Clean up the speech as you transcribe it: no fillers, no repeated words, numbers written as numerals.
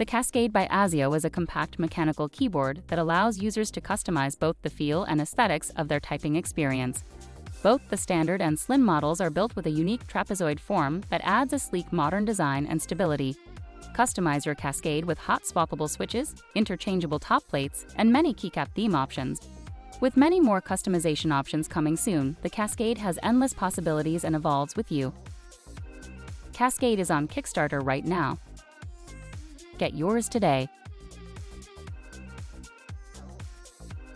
The Cascade by Azio is a compact mechanical keyboard that allows users to customize both the feel and aesthetics of their typing experience. Both the standard and slim models are built with a unique trapezoid form that adds a sleek modern design and stability. Customize your Cascade with hot-swappable switches, interchangeable top plates, and many keycap theme options. With many more customization options coming soon, the Cascade has endless possibilities and evolves with you. Cascade is on Kickstarter right now. Get yours today.